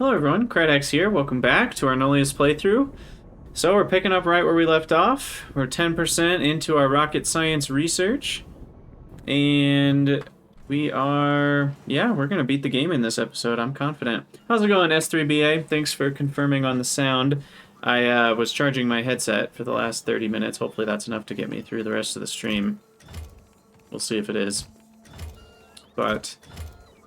Hello everyone, Krydex here. Welcome back to our Nullius playthrough. So we're picking up right where we left off. We're 10% into our rocket science research. And we're gonna beat the game in this episode, I'm confident. How's it going, S3BA? Thanks for confirming on the sound. I was charging my headset for the last 30 minutes. Hopefully that's enough to get me through the rest of the stream. We'll see if it is. But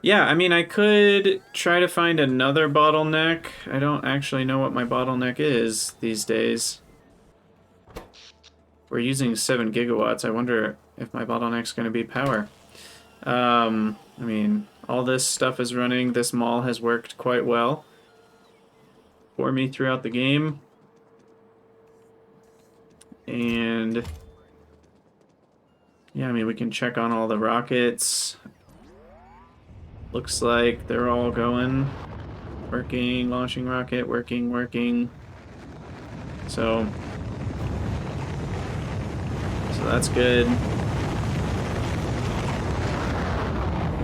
yeah, I mean, I could try to find another bottleneck. I don't actually know what my bottleneck is these days. We're using 7 gigawatts. I wonder if my bottleneck's going to be power. I mean, all this stuff is running. This mall has worked quite well for me throughout the game. And yeah, I mean, we can check on all the rockets. Looks like they're all going. Working, launching rocket, working. So that's good.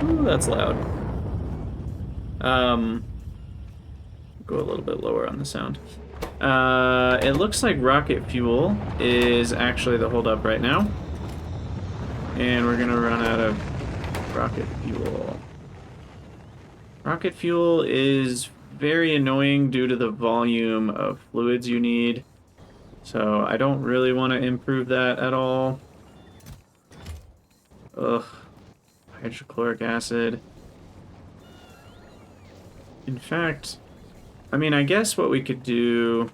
Ooh, that's loud. Go a little bit lower on the sound. It looks like rocket fuel is actually the holdup right now. And we're gonna run out of rocket fuel. Rocket fuel is very annoying due to the volume of fluids you need. So I don't really want to improve that at all. Ugh. Hydrochloric acid. In fact, I mean, I guess what we could do...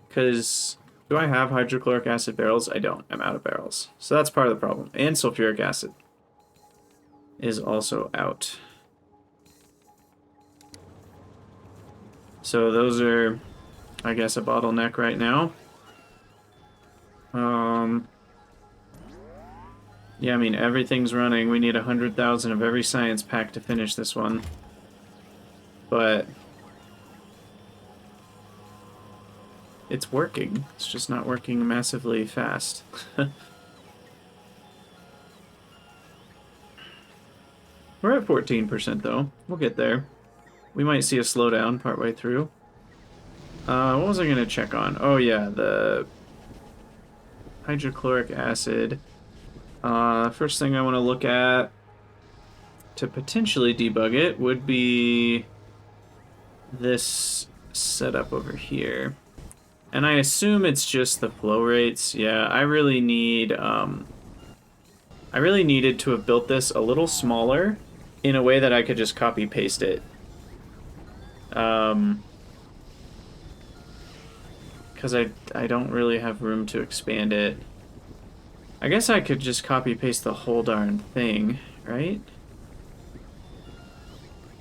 Because do I have hydrochloric acid barrels? I don't. I'm out of barrels. So that's part of the problem. And sulfuric acid is also out. So those are, I guess, a bottleneck right now. Yeah, I mean, everything's running. We need 100,000 of every science pack to finish this one. But it's working. It's just not working massively fast. We're at 14% though. We'll get there. We might see a slowdown partway through. What was I gonna check on? Oh yeah, the hydrochloric acid. First thing I want to look at to potentially debug it would be this setup over here. And I assume it's just the flow rates. Yeah, I really need, I really needed to have built this a little smaller in a way that I could just copy paste it. Because I don't really have room to expand it. I guess I could just copy paste the whole darn thing, right?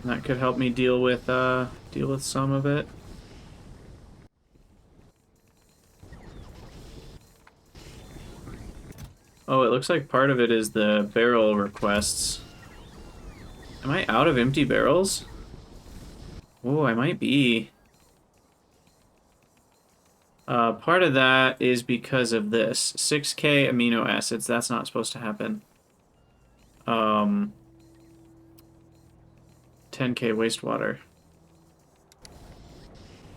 And that could help me deal with some of it. Oh, it looks like part of it is the barrel requests. Am I out of empty barrels? Oh, I might be. Part of that is because of this. 6K amino acids, that's not supposed to happen. 10K wastewater.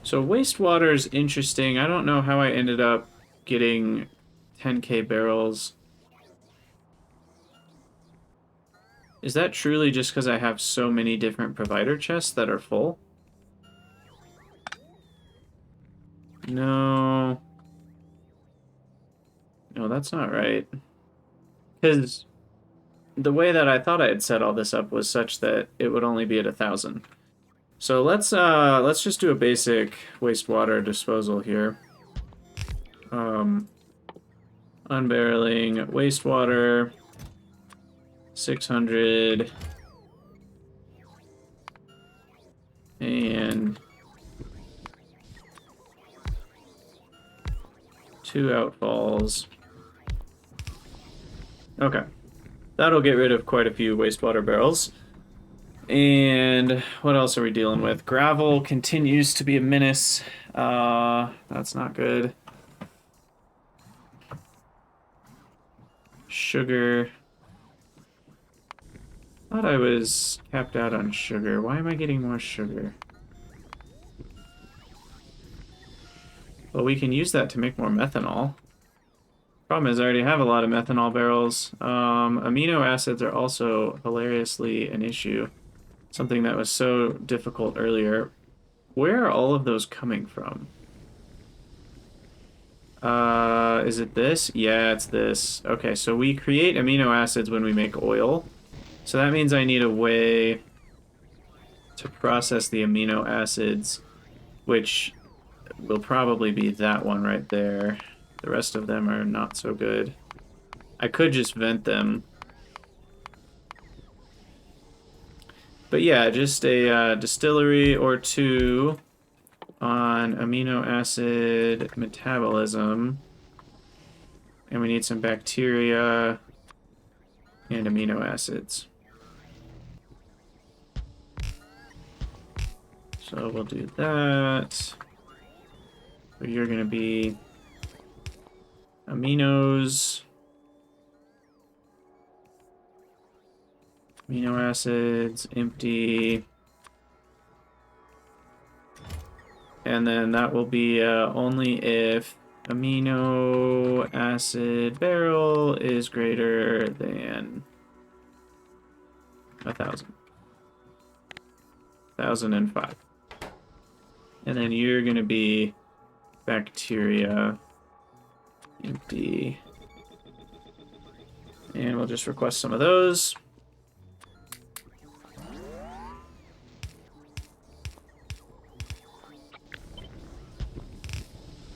So wastewater is interesting. I don't know how I ended up getting 10K barrels. Is that truly just because I have so many different provider chests that are full? No. No, that's not right. Because the way that I thought I had set all this up was such that it would only be at 1,000. So let's just do a basic wastewater disposal here. Unbarreling wastewater 600 and 2 outfalls. Okay. That'll get rid of quite a few wastewater barrels. And what else are we dealing with? Gravel continues to be a menace. That's not good. Sugar. thought I was capped out on sugar. Why am I getting more sugar? Well, we can use that to make more methanol. Problem is, I already have a lot of methanol barrels. Amino acids are also hilariously an issue. Something that was so difficult earlier. Where are all of those coming from? Is it this? Yeah, it's this. Okay, so we create amino acids when we make oil. So that means I need a way to process the amino acids, which will probably be that one right there. The rest of them are not so good. I could just vent them. But yeah, just a distillery or two on amino acid metabolism. And we need some bacteria and amino acids. So we'll do that. So you're going to be aminos, amino acids, empty. And then that will be only if amino acid barrel is greater than 1,000. 1,005. And then you're going to be bacteria, empty. And we'll just request some of those.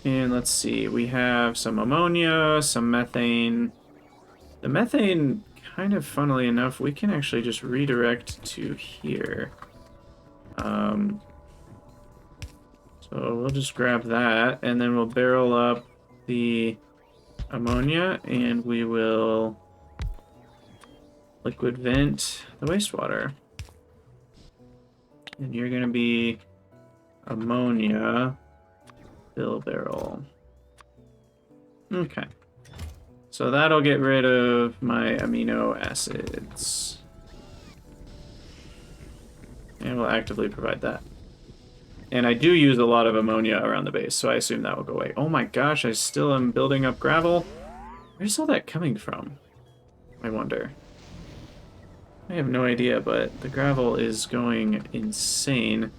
And let's see, we have some ammonia, some methane. The methane, kind of funnily enough, we can actually just redirect to here. So we'll just grab that, and then we'll barrel up the ammonia, and we will liquid vent the wastewater. And you're going to be ammonia fill barrel. Okay. So that'll get rid of my amino acids. And we'll actively provide that. And I do use a lot of ammonia around the base, so I assume that will go away. Oh my gosh, I still am building up gravel. Where's all that coming from? I wonder. I have no idea, but the gravel is going insane.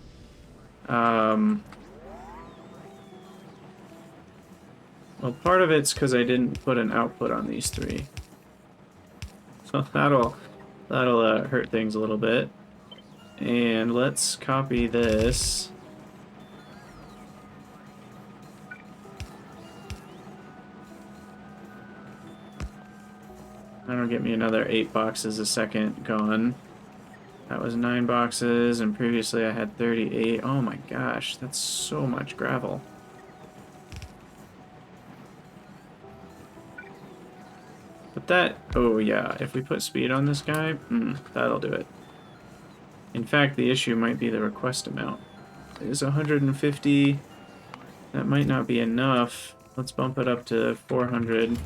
Well, part of it's because I didn't put an output on these three. So that'll hurt things a little bit. And let's copy this. That'll get me another 8 boxes a second gone. That was 9 boxes, and previously I had 38. Oh my gosh, that's so much gravel. But that, oh yeah, if we put speed on this guy, that'll do it. In fact, the issue might be the request amount. It is 150. That might not be enough. Let's bump it up to 400.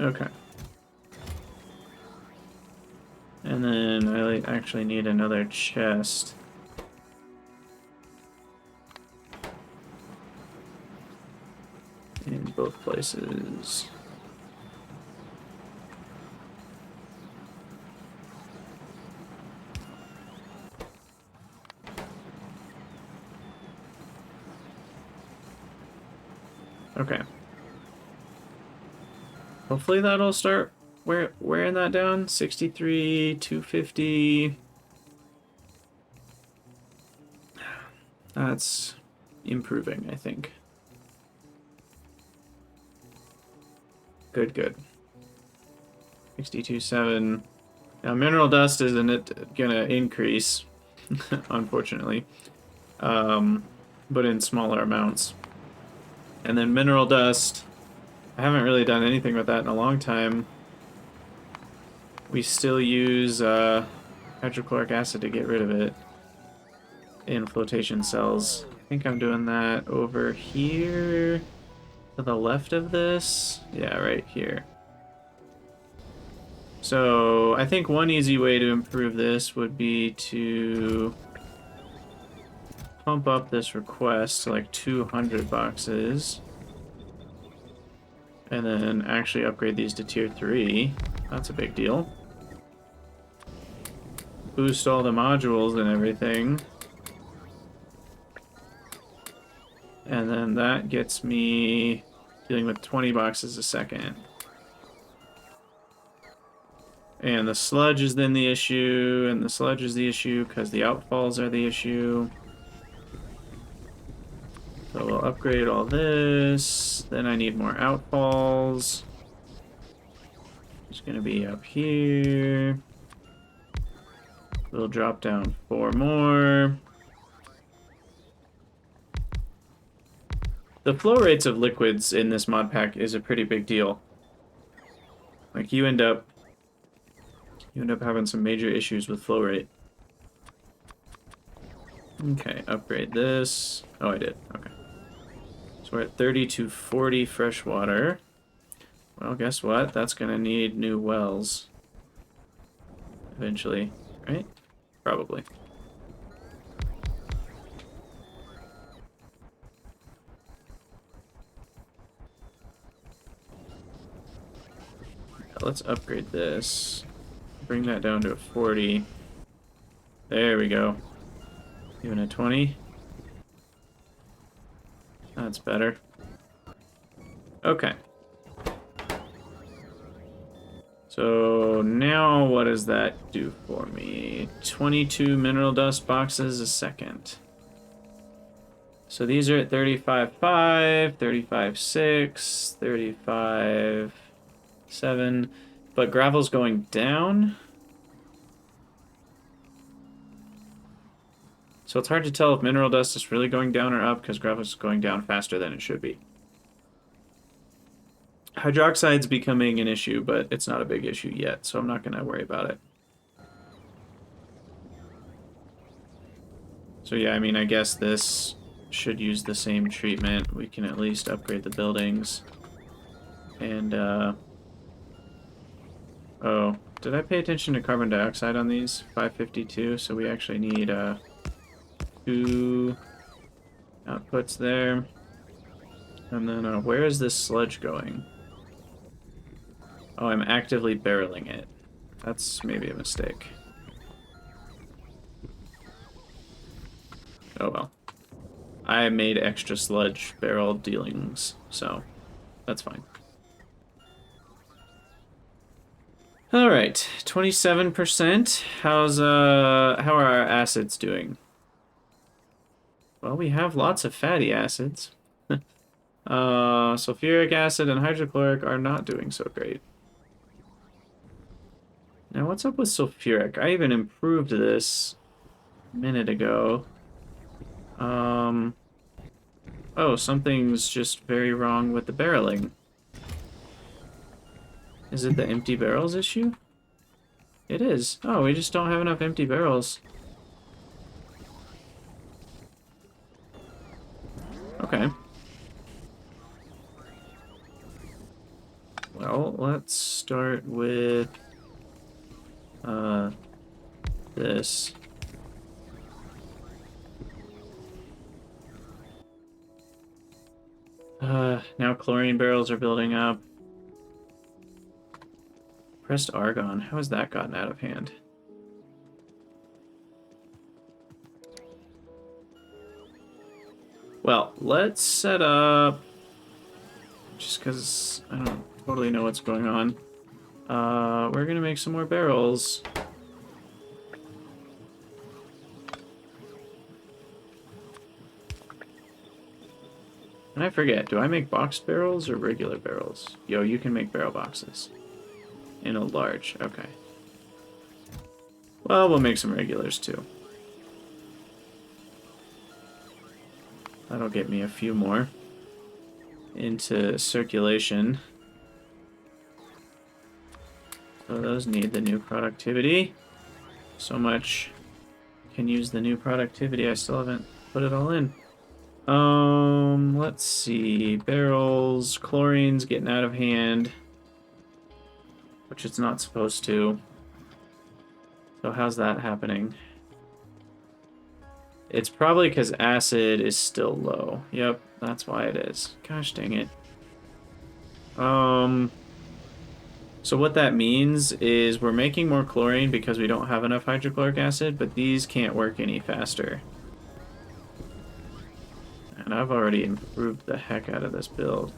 Okay. And then I actually need another chest. In both places. Okay. Hopefully that'll start wearing that down. 63, 250. That's improving, I think. Good, good. 62.7. Now, mineral dust isn't gonna increase, unfortunately, but in smaller amounts. And then mineral dust, I haven't really done anything with that in a long time. We still use hydrochloric acid to get rid of it in flotation cells. think I'm doing that over here to the left of this. Yeah, right here. So I think one easy way to improve this would be to pump up this request to like 200 boxes. And then actually upgrade these to tier 3. That's a big deal. Boost all the modules and everything. And then that gets me dealing with 20 boxes a second. And the sludge is then the issue, and the sludge is the issue because the outfalls are the issue. So we'll upgrade all this. Then I need more outfalls. It's going to be up here. We'll drop down 4 more. The flow rates of liquids in this mod pack is a pretty big deal. Like you end up having some major issues with flow rate. Okay, upgrade this. Oh, I did. Okay. So we're at 30 to 40 fresh water. Well, guess what? That's going to need new wells. Eventually, right? Probably. Let's upgrade this. Bring that down to a 40. There we go. Even a 20. That's better. Okay. So now what does that do for me? 22 mineral dust boxes a second. So these are at 35.5, 35.6, 35.7, but gravel's going down. So it's hard to tell if mineral dust is really going down or up because gravel's going down faster than it should be. Hydroxide's becoming an issue, but it's not a big issue yet, so I'm not going to worry about it. So yeah, I mean, I guess this should use the same treatment. We can at least upgrade the buildings. And, oh, did I pay attention to carbon dioxide on these? 552, so we actually need, 2 outputs there. And then, where is this sludge going? Oh, I'm actively barreling it. That's maybe a mistake. Oh well. I made extra sludge barrel dealings, so that's fine. Alright, 27%. How are our acids doing? Well, we have lots of fatty acids. Sulphuric acid and hydrochloric are not doing so great. Now, what's up with sulphuric? I even improved this a minute ago. Oh, something's just very wrong with the barreling. Is it the empty barrels issue? It is. Oh, we just don't have enough empty barrels. Okay. Well, let's start with this. Now chlorine barrels are building up. Pressed argon. How has that gotten out of hand? Well, let's set up... Just because I don't totally know what's going on. We're gonna make some more barrels. And I forget, do I make boxed barrels or regular barrels? Yo, you can make barrel boxes. In a large, okay. Well, we'll make some regulars too. That'll get me a few more into circulation. So those need the new productivity. So much can use the new productivity. I still haven't put it all in. Let's see. Barrels, chlorine's getting out of hand, which it's not supposed to. So how's that happening? It's probably because acid is still low. Yep, that's why it is. Gosh dang it. So what that means is we're making more chlorine because we don't have enough hydrochloric acid, but these can't work any faster. And I've already improved the heck out of this build.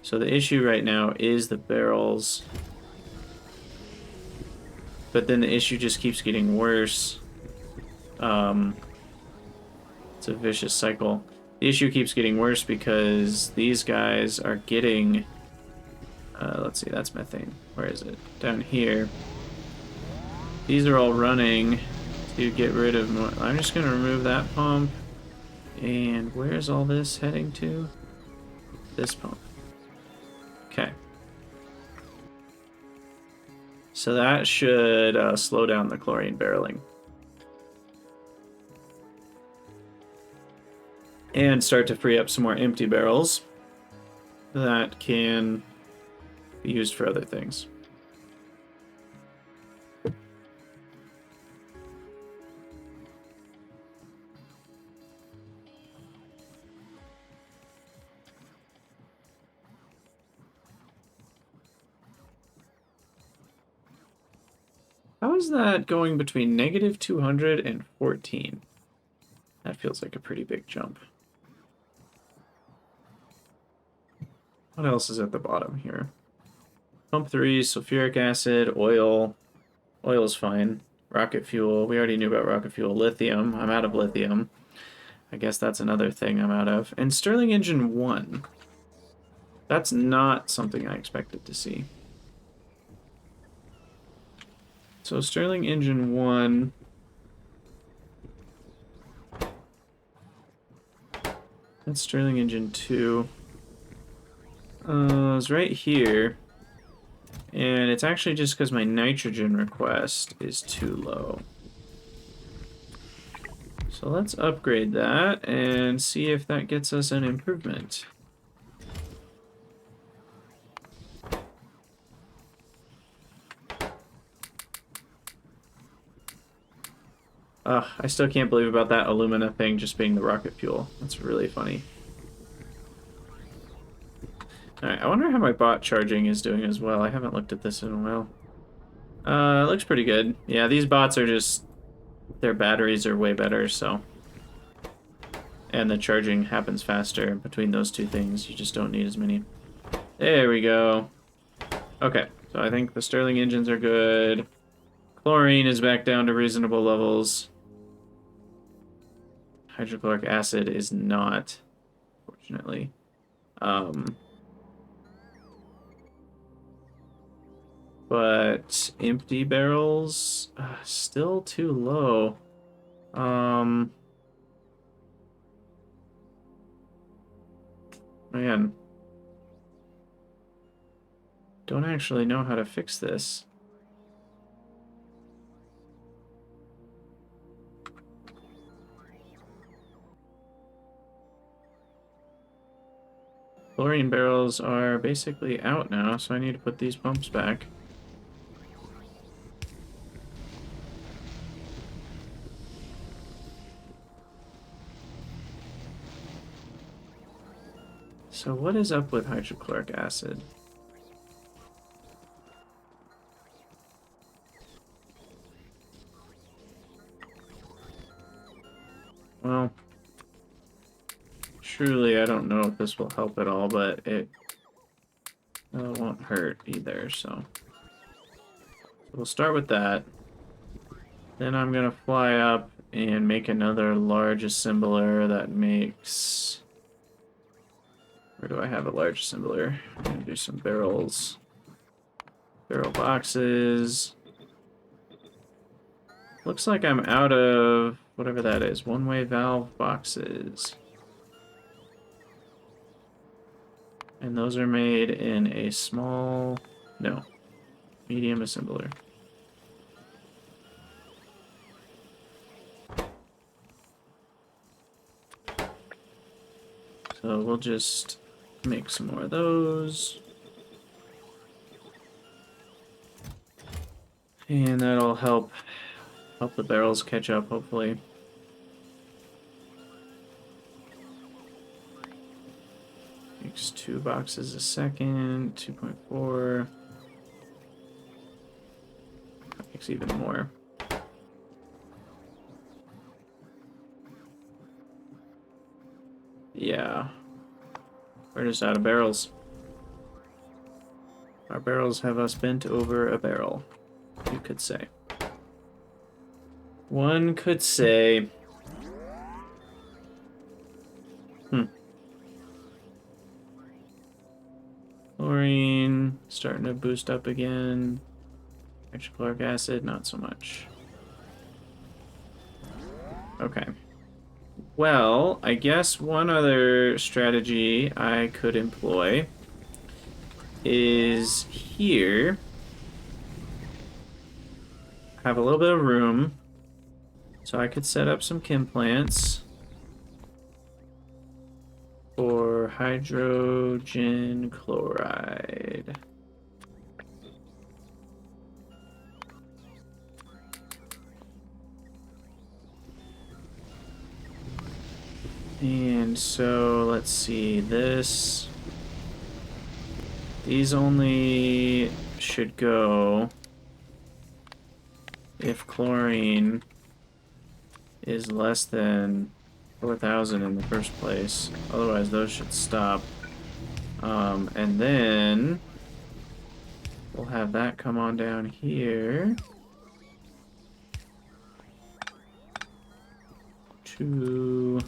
So the issue right now is the barrels. But then the issue just keeps getting worse. It's a vicious cycle. The issue keeps getting worse because these guys are getting... let's see, that's methane. Where is it? Down here. These are all running to get rid of more. I'm just going to remove that pump. And where's all this heading to? This pump. Okay. So that should slow down the chlorine barreling. And start to free up some more empty barrels that can be used for other things. How is that going between negative 200 and 14? That feels like a pretty big jump. What else is at the bottom here? Pump 3, sulfuric acid, oil. Oil is fine. Rocket fuel. We already knew about rocket fuel. Lithium. I'm out of lithium. I guess that's another thing I'm out of. And Stirling Engine 1. That's not something I expected to see. So Stirling Engine 1... That's Stirling Engine 2. It's right here. And it's actually just because my nitrogen request is too low. So let's upgrade that and see if that gets us an improvement. I still can't believe about that alumina thing just being the rocket fuel. That's really funny. Alright, I wonder how my bot charging is doing as well. I haven't looked at this in a while. It looks pretty good. Yeah, these bots are just... Their batteries are way better, so... And the charging happens faster between those two things. You just don't need as many. There we go. Okay, so I think the Stirling engines are good. Chlorine is back down to reasonable levels. Hydrochloric acid is not, fortunately. But empty barrels, still too low. Man. Don't actually know how to fix this. Chlorine barrels are basically out now, so I need to put these pumps back. So what is up with hydrochloric acid? Well, truly I don't know if this will help at all, but it won't hurt either, so. We'll start with that. Then I'm gonna fly up and make another large assembler that makes... Where do I have a large assembler? I'm gonna do some barrels. Barrel boxes. Looks like I'm out of whatever that is. One-way valve boxes. And those are made in a small... No. Medium assembler. So we'll just make some more of those. And that'll help the barrels catch up, hopefully. Makes 2 boxes a second, 2.4. That makes even more. Yeah. We're just out of barrels. Our barrels have us bent over a barrel, you could say. One could say. Chlorine, starting to boost up again. Hydrochloric acid, not so much. Okay. Well, I guess one other strategy I could employ is here. Have a little bit of room. So I could set up some chem plants for hydrogen chloride. And so let's see, these only should go if chlorine is less than 4,000 in the first place. Otherwise, those should stop. And then we'll have that come on down here to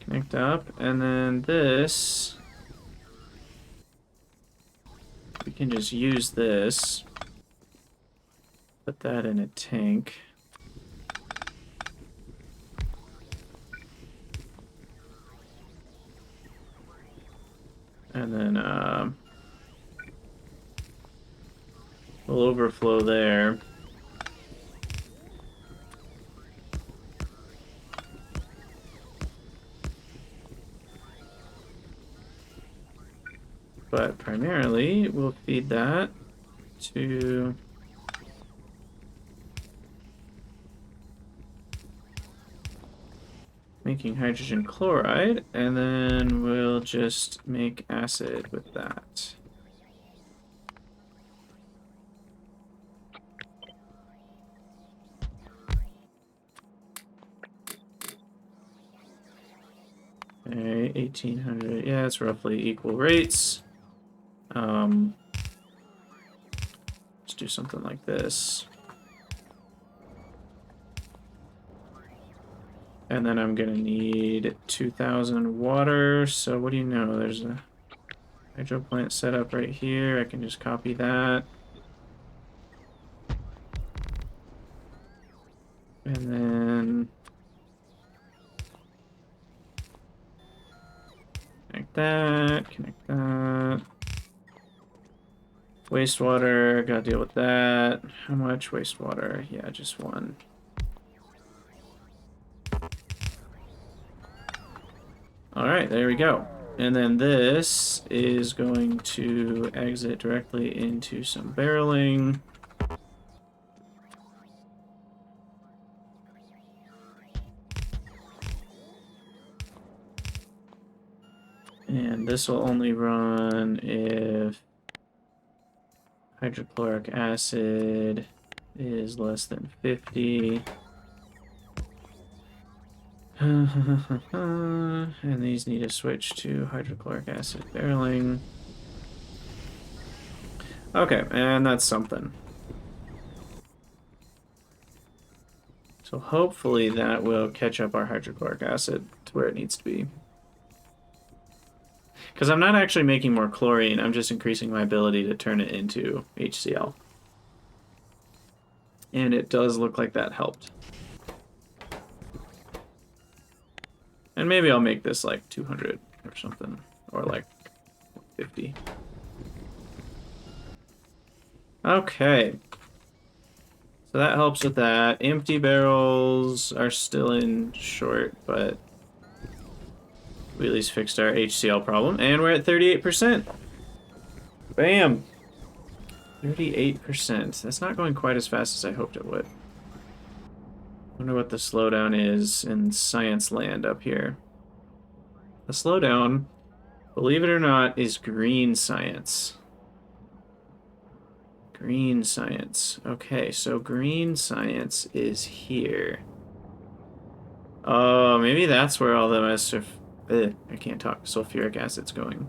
connect up, and then this, we can just use this, put that in a tank. And then we'll overflow there. But primarily, we'll feed that to making hydrogen chloride, and then we'll just make acid with that. Okay, 1,800. Yeah, it's roughly equal rates. Let's do something like this. And then I'm gonna need 2,000 water. So what do you know? There's a hydro plant set up right here. I can just copy that. And then connect that, connect that. Wastewater, gotta deal with that. How much wastewater? Yeah, just 1. Alright, there we go. And then this is going to exit directly into some barreling. And this will only run if hydrochloric acid is less than 50. And these need to switch to hydrochloric acid barreling. Okay, and that's something. So hopefully that will catch up our hydrochloric acid to where it needs to be. Because I'm not actually making more chlorine, I'm just increasing my ability to turn it into HCl. And it does look like that helped. And maybe I'll make this like 200 or something, or like 50. Okay. So that helps with that. Empty barrels are still in short, but we at least fixed our HCl problem. And we're at 38%. Bam! 38%. That's not going quite as fast as I hoped it would. Wonder what the slowdown is in science land up here. The slowdown, believe it or not, is green science. Green science. Okay, so green science is here. Oh, maybe that's where all the I can't talk. Sulphuric acid's going.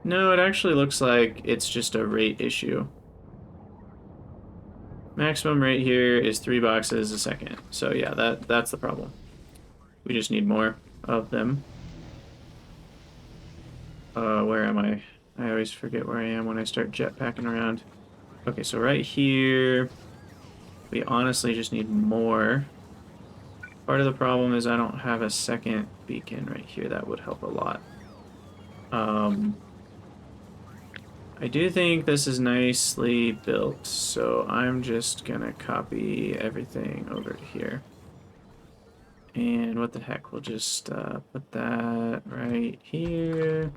No, it actually looks like it's just a rate issue. Maximum rate here is 3 boxes a second. So yeah, that's the problem. We just need more of them. Where am I? I always forget where I am when I start jetpacking around. Okay, so right here, we honestly just need more. Part of the problem is I don't have a second beacon right here. That would help a lot. I do think this is nicely built, so I'm just gonna copy everything over to here. And what the heck, we'll just put that right here.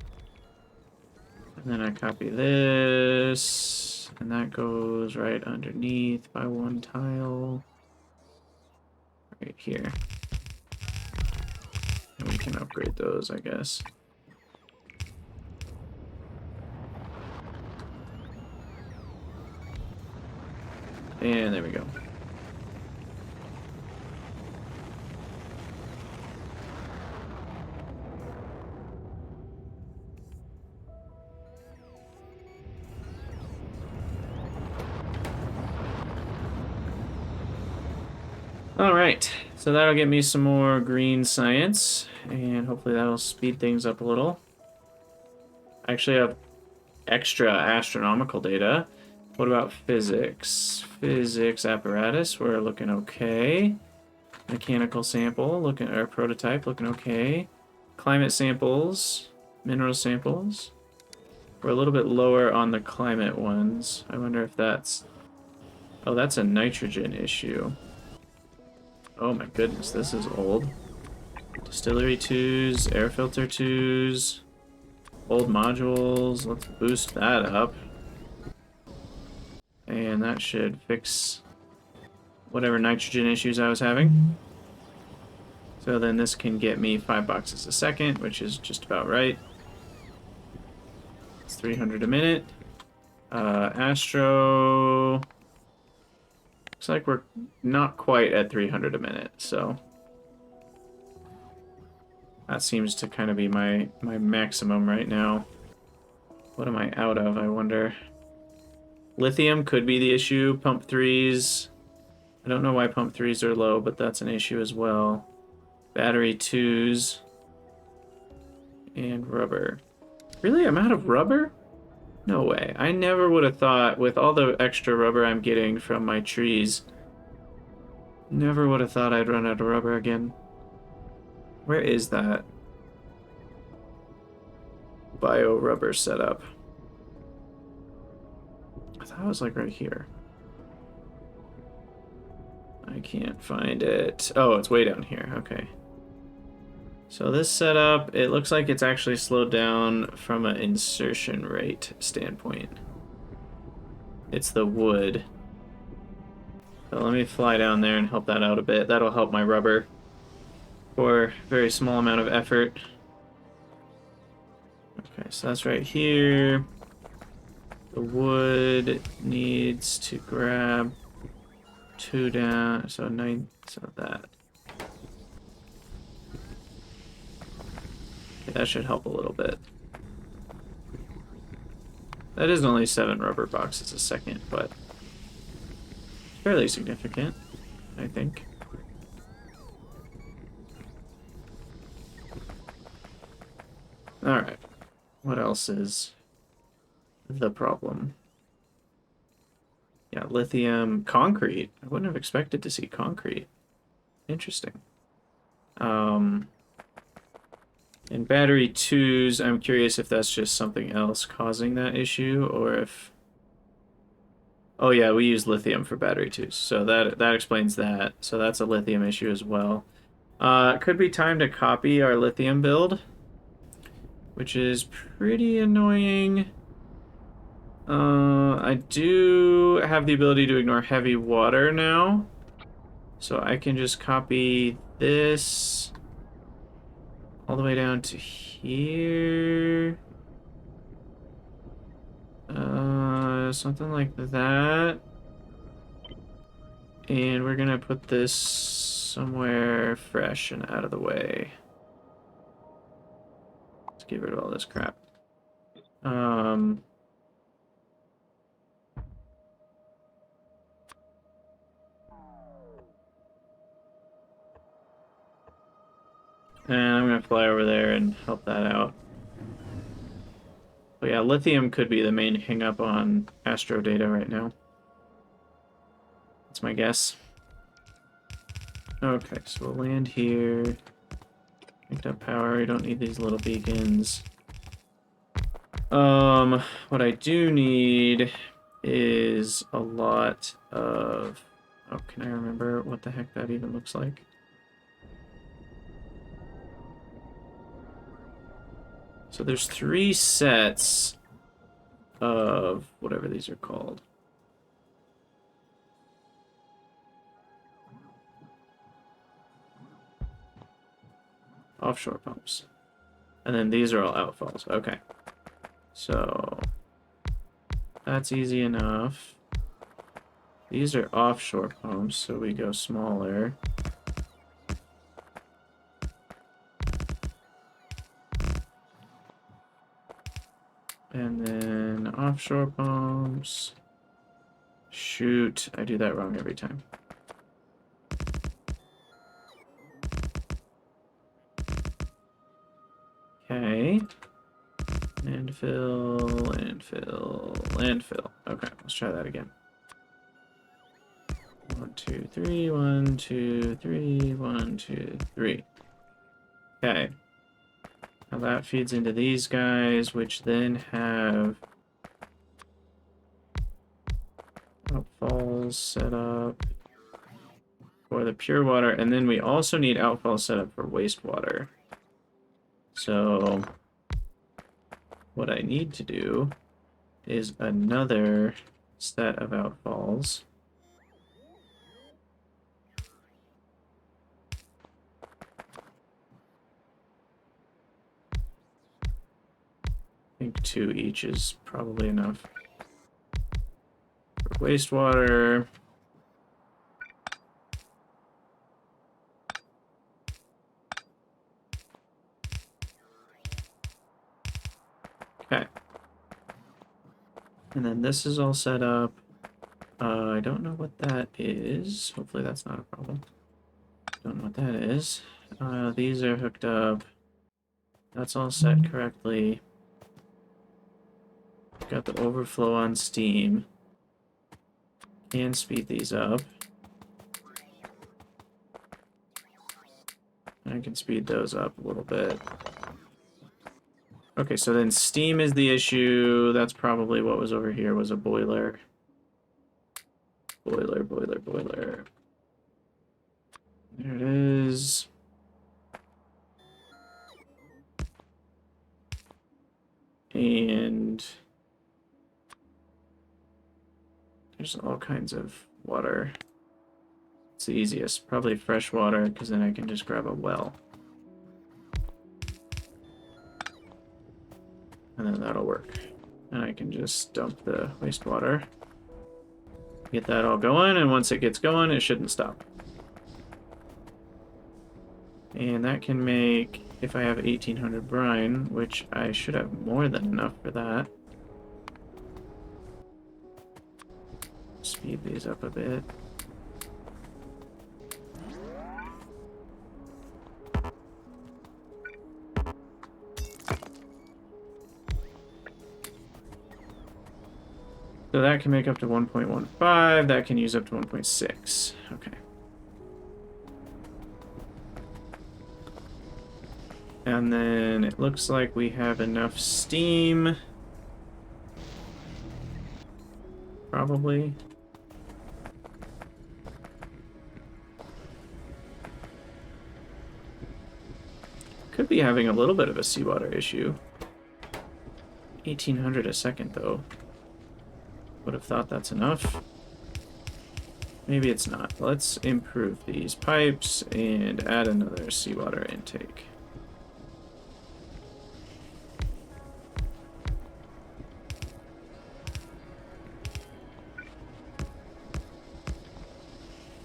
And then I copy this, and that goes right underneath by 1 tile. Right here. And we can upgrade those, I guess. And there we go. Alright, so that'll get me some more green science, and hopefully that'll speed things up a little. I actually have extra astronomical data. What about physics? Physics apparatus, we're looking okay. Mechanical sample, looking, or prototype, looking okay. Climate samples, mineral samples. We're a little bit lower on the climate ones. I wonder if that's... Oh, that's a nitrogen issue. Oh my goodness, this is old. Distillery 2s, air filter 2s, old modules. Let's boost that up. And that should fix whatever nitrogen issues I was having. So then this can get me 5 boxes a second, which is just about right. It's 300 a minute. Astro... Looks like we're not quite at 300 a minute, so... That seems to kind of be my maximum right now. What am I out of, I wonder? Lithium could be the issue. Pump 3s. I don't know why pump 3s are low, but that's an issue as well. Battery 2s. And rubber. Really? I'm out of rubber? No way. I never would have thought, with all the extra rubber I'm getting from my trees, never would have thought I'd run out of rubber again. Where is that bio rubber setup? I thought it was like right here. I can't find it. Oh, it's way down here. Okay. So this setup, it looks like it's actually slowed down from an insertion rate standpoint. It's the wood. So let me fly down there and help that out a bit. That'll help my rubber for a very small amount of effort. Okay, so that's right here. The wood needs to grab 2 down, so 9, so that. Okay, that should help a little bit. That is only 7 rubber boxes a second, but fairly significant, I think. Alright, what else is the problem? Yeah, lithium, concrete. I wouldn't have expected to see concrete. Interesting. In battery 2s, I'm curious if that's just something else causing that issue, or if... Oh yeah, we use lithium for battery 2s, so that explains that. So that's a lithium issue as well. It could be time to copy our lithium build, which is pretty annoying. I do have the ability to ignore heavy water now, so I can just copy this all the way down to here. Something like that. And we're gonna put this somewhere fresh and out of the way. Let's get rid of all this crap. And I'm gonna fly over there and help that out. But yeah, lithium could be the main hang-up on Astro data right now. That's my guess. Okay, so we'll land here. Picked up power, you don't need these little beacons. What I do need is a lot of... Oh, can I remember what the heck that even looks like? So there's 3 sets of whatever these are called. Offshore pumps. And then these are all outfalls. Okay. So that's easy enough. These are offshore pumps, so we go smaller. And then offshore pumps. Shoot, I do that wrong every time. Okay. Landfill, landfill, landfill. Okay, let's try that again. 1, 2, 3, 1, 2, 3, 1, 2, 3. Okay. Now that feeds into these guys, which then have outfalls set up for the pure water, and then we also need outfalls set up for wastewater. So what I need to do is another set of outfalls. I think 2 each is probably enough. For wastewater. Okay. And then this is all set up. I don't know what that is. Hopefully that's not a problem. Don't know what that is. These are hooked up. That's all set correctly. Got the overflow on Steam. Can speed these up. I can speed those up a little bit. Okay, so then Steam is the issue. That's probably what was over here, was a boiler. Boiler, boiler, boiler. There it is. And there's all kinds of water. It's the easiest. Probably fresh water, because then I can just grab a well. And then that'll work. And I can just dump the wastewater. Get that all going, and once it gets going, it shouldn't stop. And that can make, if I have 1800 brine, which I should have more than enough for that. Speed these up a bit. So that can make up to 1.15, that can use up to 1.6. Okay. And then it looks like we have enough steam. Probably. Could be having a little bit of a seawater issue. 1,800 a second, though. Would have thought that's enough. Maybe it's not. Let's improve these pipes and add another seawater intake.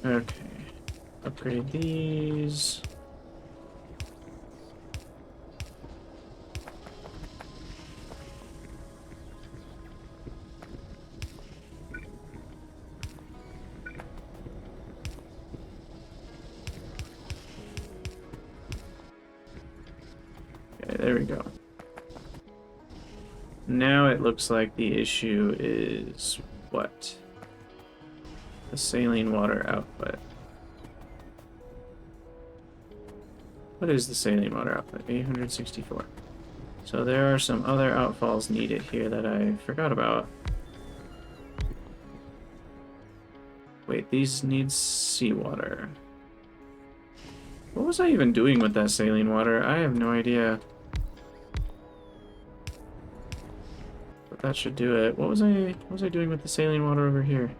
Okay. Upgrade these. There we go. Now it looks like the issue is what? The saline water output. What is the saline water output? 864. So there are some other outfalls needed here that I forgot about. Wait, these need seawater. What was I even doing with that saline water? I have no idea. But that should do it. What was I doing with the saline water over here?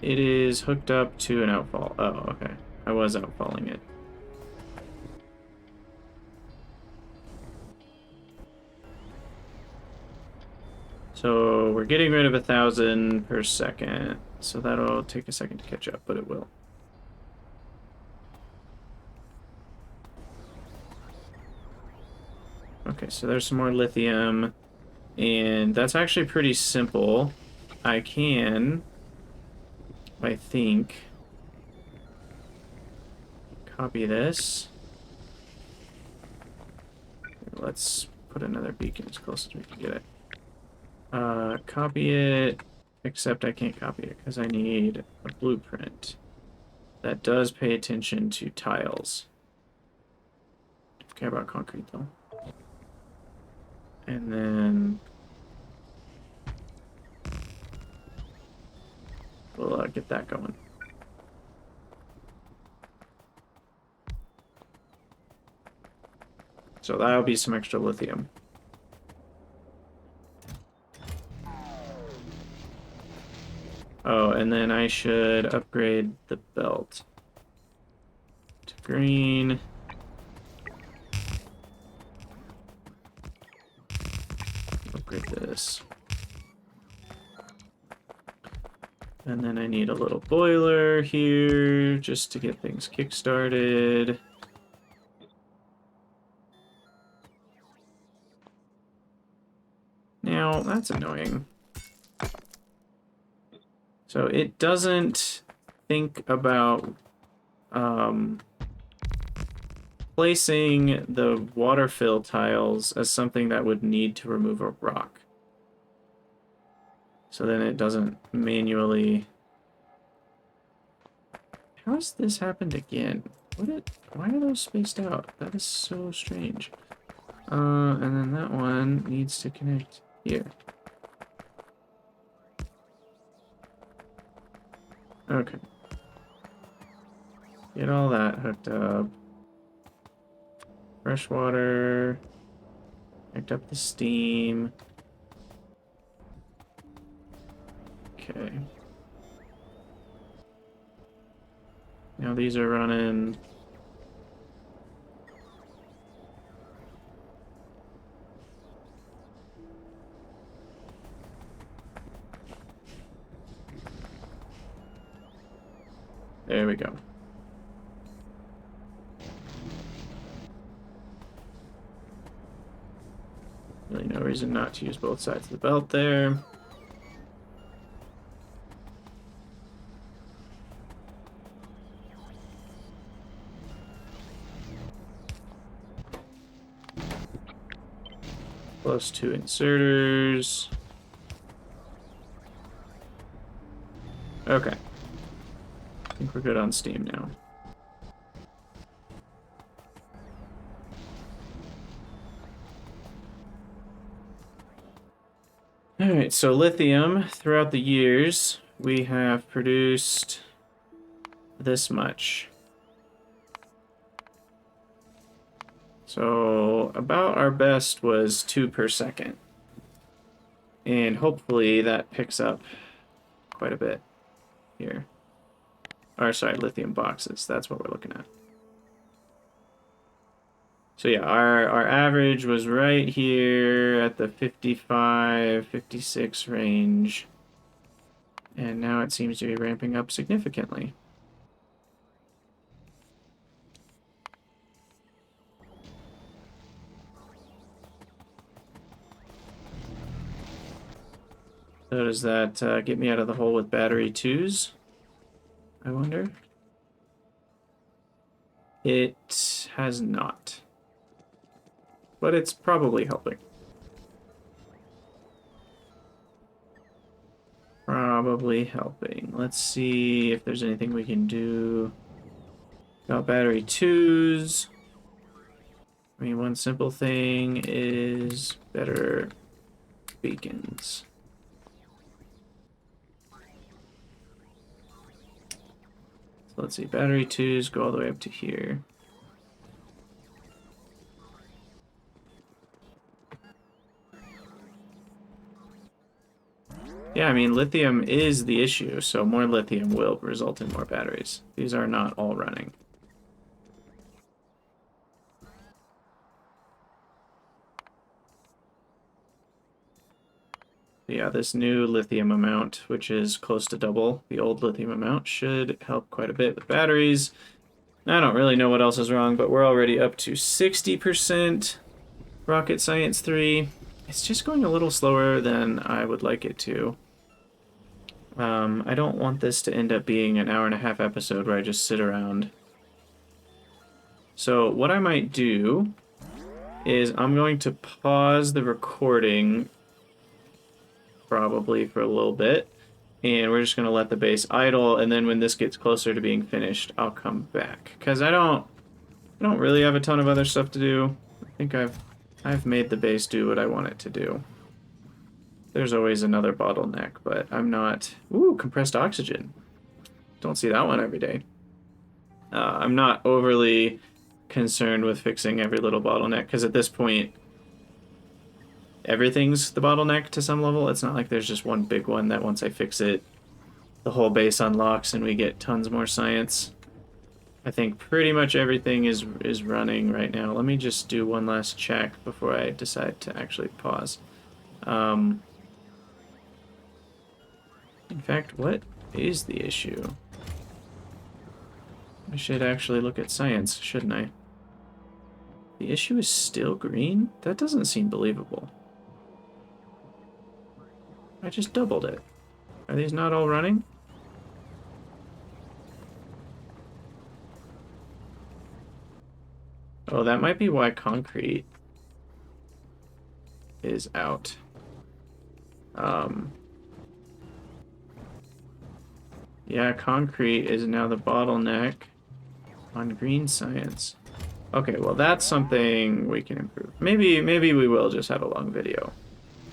It is hooked up to an outfall. Oh, okay. I was outfalling it. So we're getting rid of 1,000 per second. So that'll take a second to catch up, but it will. Okay, so there's some more lithium. And that's actually pretty simple. I can, I think, copy this. Let's put another beacon as close as we can get it. Copy it, except I can't copy it because I need a blueprint that does pay attention to tiles. Don't care about concrete though. And then we'll get that going. So that'll be some extra lithium. Oh, and then I should upgrade the belt to green. Upgrade this. And then I need a little boiler here just to get things kick-started. Now, that's annoying. So it doesn't think about placing the waterfill tiles as something that would need to remove a rock. So then it doesn't manually... How has this happened again? Why are those spaced out? That is so strange. And then that one needs to connect here. Okay. Get all that hooked up. Fresh water. Connect up the steam. Okay. Now these are running. There we go. Really no reason not to use both sides of the belt there. Plus 2 inserters. Okay. I think we're good on steam now. Alright, so lithium, throughout the years, we have produced this much. So about our best was 2 per second. And hopefully that picks up quite a bit here. Or sorry, lithium boxes, that's what we're looking at. So yeah, our average was right here at the 55, 56 range. And now it seems to be ramping up significantly. So does that get me out of the hole with battery 2s? I wonder. It has not. But it's probably helping. Probably helping. Let's see if there's anything we can do about battery 2s. I mean, one simple thing is better beacons. So let's see, battery 2s go all the way up to here. Yeah, I mean, lithium is the issue, so more lithium will result in more batteries. These are not all running. Yeah, this new lithium amount, which is close to double the old lithium amount, should help quite a bit with batteries. I don't really know what else is wrong, but we're already up to 60% Rocket Science 3. It's just going a little slower than I would like it to. I don't want this to end up being an hour-and-a-half episode where I just sit around. So what I might do is I'm going to pause the recording probably for a little bit, and we're just going to let the base idle, and then when this gets closer to being finished, I'll come back. Because I don't really have a ton of other stuff to do. I think I've made the base do what I want it to do. There's always another bottleneck, but I'm not... Ooh, compressed oxygen. Don't see that one every day. I'm not overly concerned with fixing every little bottleneck, because at this point, everything's the bottleneck to some level. It's not like there's just one big one that once I fix it, the whole base unlocks and we get tons more science. I think pretty much everything is running right now. Let me just do one last check before I decide to actually pause. In fact, what is the issue? I should actually look at science, shouldn't I? The issue is still green? That doesn't seem believable. I just doubled it. Are these not all running? Oh, that might be why concrete is out. Yeah, concrete is now the bottleneck on green science. Okay, well that's something we can improve. Maybe we will just have a long video.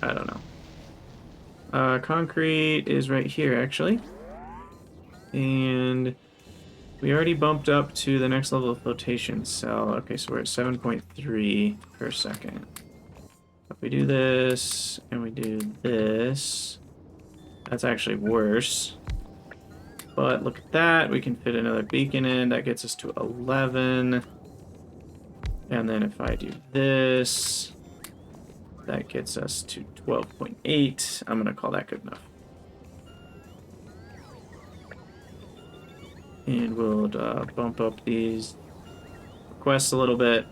I don't know. Concrete is right here, actually. And we already bumped up to the next level of flotation cell. Okay, so we're at 7.3 per second. If we do this, and we do this, that's actually worse. But look at that, we can fit another beacon in. That gets us to 11. And then if I do this, that gets us to 12.8. I'm going to call that good enough. And we'll bump up these requests a little bit.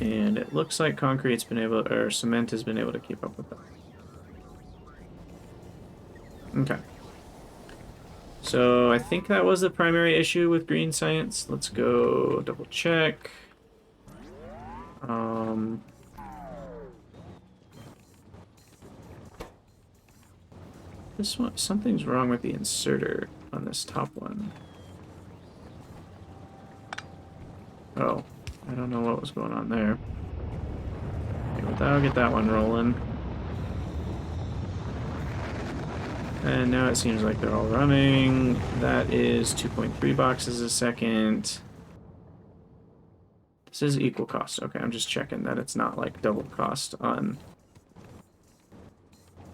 And it looks like concrete's been able, or cement has been able to keep up with that. Okay. So I think that was the primary issue with green science. Let's go double check. This one, something's wrong with the inserter on this top one. Oh, I don't know what was going on there. Okay, we'll that'll get that one rolling. And now it seems like they're all running. That is 2.3 boxes a second. This is equal cost. Okay, I'm just checking that it's not like double cost on...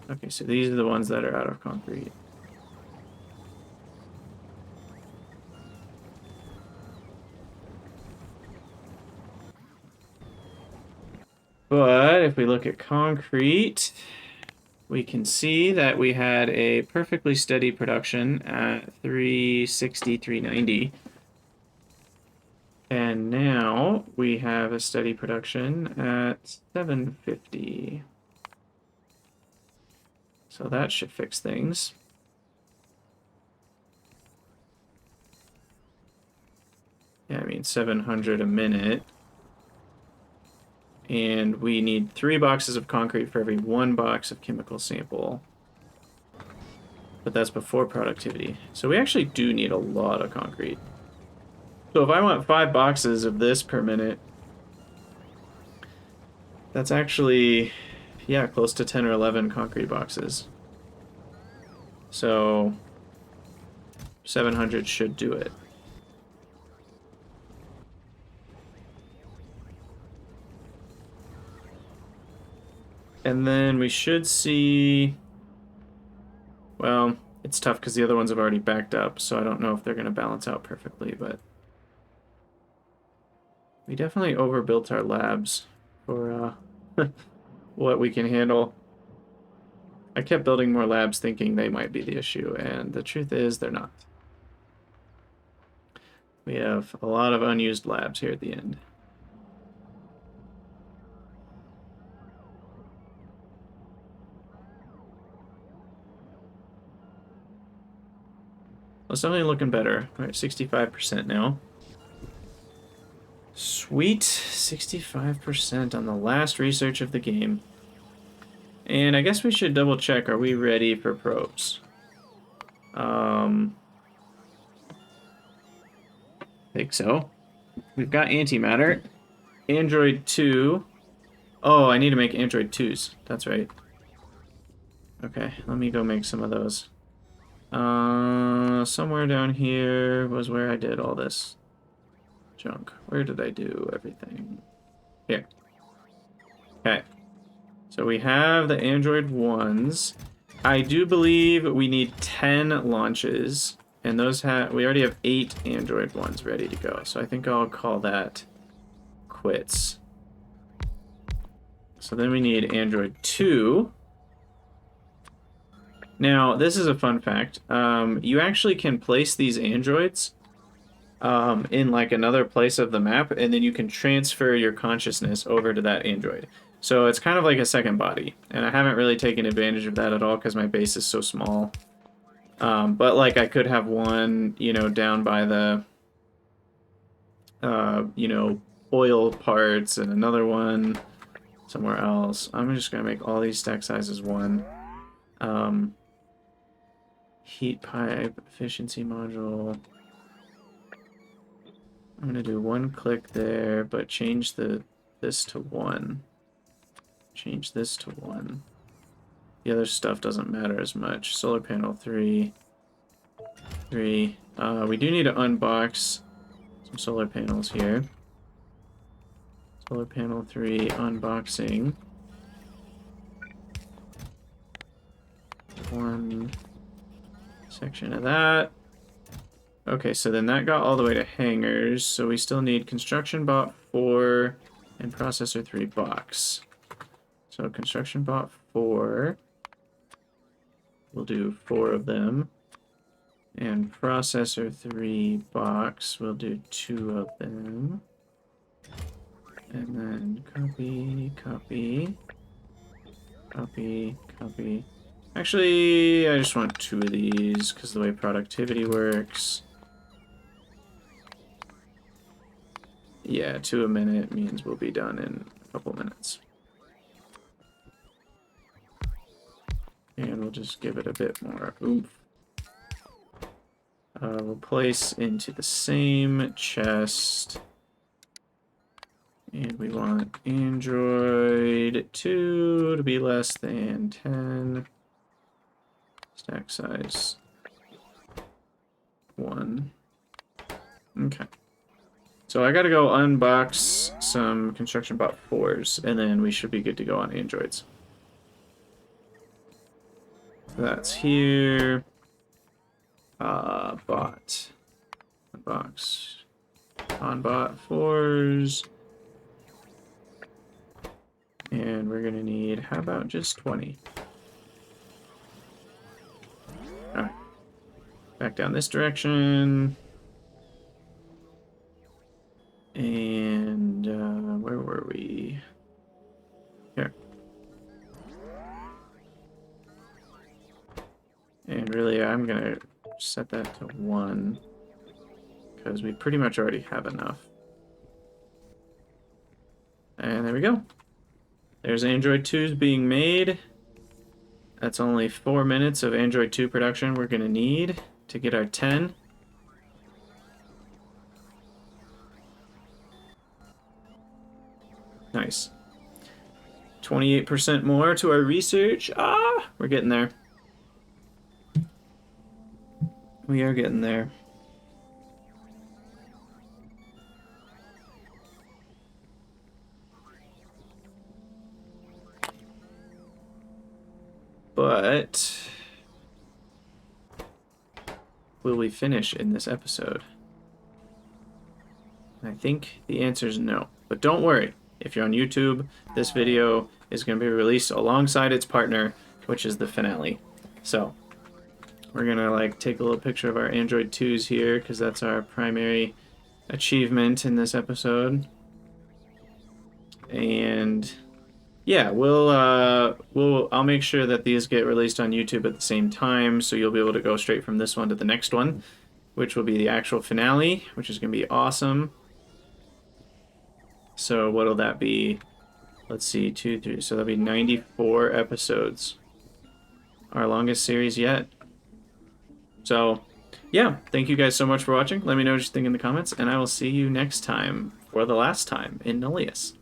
Okay, so these are the ones that are out of concrete. But if we look at concrete, we can see that we had a perfectly steady production at 360, 390. And now we have a steady production at 750. So that should fix things. Yeah, I mean 700 a minute. And we need 3 boxes of concrete for every 1 box of chemical sample. But that's before productivity. So we actually do need a lot of concrete. So if I want 5 boxes of this per minute, that's actually, yeah, close to 10 or 11 concrete boxes. So 700 should do it. And then we should see... Well, it's tough because the other ones have already backed up, so I don't know if they're going to balance out perfectly, but... We definitely overbuilt our labs for what we can handle. I kept building more labs thinking they might be the issue, and the truth is they're not. We have a lot of unused labs here at the end. Well, it's definitely looking better. We're at 65% now. Sweet, 65% on the last research of the game. And I guess we should double check, are we ready for probes? I think so. We've got antimatter. Android 2. Oh, I need to make Android 2s. That's right. Okay, let me go make some of those. Somewhere down here was where I did all this junk. Where did I do everything? Here. Okay. So we have the Android 1s. I do believe we need 10 launches, and those we already have 8 Android 1s ready to go. So I think I'll call that quits. So then we need Android 2. Now, this is a fun fact. You actually can place these androids in like another place of the map, and then you can transfer your consciousness over to that android. So it's kind of like a second body, and I haven't really taken advantage of that at all because my base is so small. But like I could have one, you know, down by the, you know, oil parts, and another one somewhere else. I'm just gonna make all these stack sizes 1. Heat pipe, efficiency module. I'm going to do 1 click there, but change this to 1. Change this to 1. The other stuff doesn't matter as much. Solar panel 3. 3. We do need to unbox some solar panels here. Solar panel 3 unboxing. 1 section of that. Okay, so then that got all the way to hangars, so we still need construction bot 4 and processor 3 box. So construction bot 4, we'll do 4 of them, and processor 3 box, we'll do 2 of them, and then copy, copy, copy, copy. Actually, I just want 2 of these because the way productivity works. Yeah, 2 a minute means we'll be done in a couple minutes. And we'll just give it a bit more oomph. We'll place into the same chest And we want Android 2 to be less than 10. Stack size 1. Okay. So I gotta go unbox some Construction Bot 4s, and then we should be good to go on Androids. So that's here. Bot. Unbox. On bot 4s. And we're gonna need, how about just 20? Alright. Back down this direction. And, where were we? Here. And really, I'm gonna set that to 1, because we pretty much already have enough. And there we go. There's Android 2s being made. That's only 4 minutes of Android 2 production we're gonna need to get our 10. Nice. 28% more to our research. Ah, we're getting there. We are getting there. But will we finish in this episode? I think the answer is no. But don't worry. If you're on YouTube, this video is going to be released alongside its partner, which is the finale. So we're going to like take a little picture of our Android 2s here, because that's our primary achievement in this episode. And yeah, I'll make sure that these get released on YouTube at the same time, so you'll be able to go straight from this one to the next one, which will be the actual finale, which is going to be awesome. So what'll that be? Let's see, 2, 3. So that'll be 94 episodes. Our longest series yet. So, yeah, thank you guys so much for watching. Let me know what you think in the comments, and I will see you next time, for the last time, in Nullius.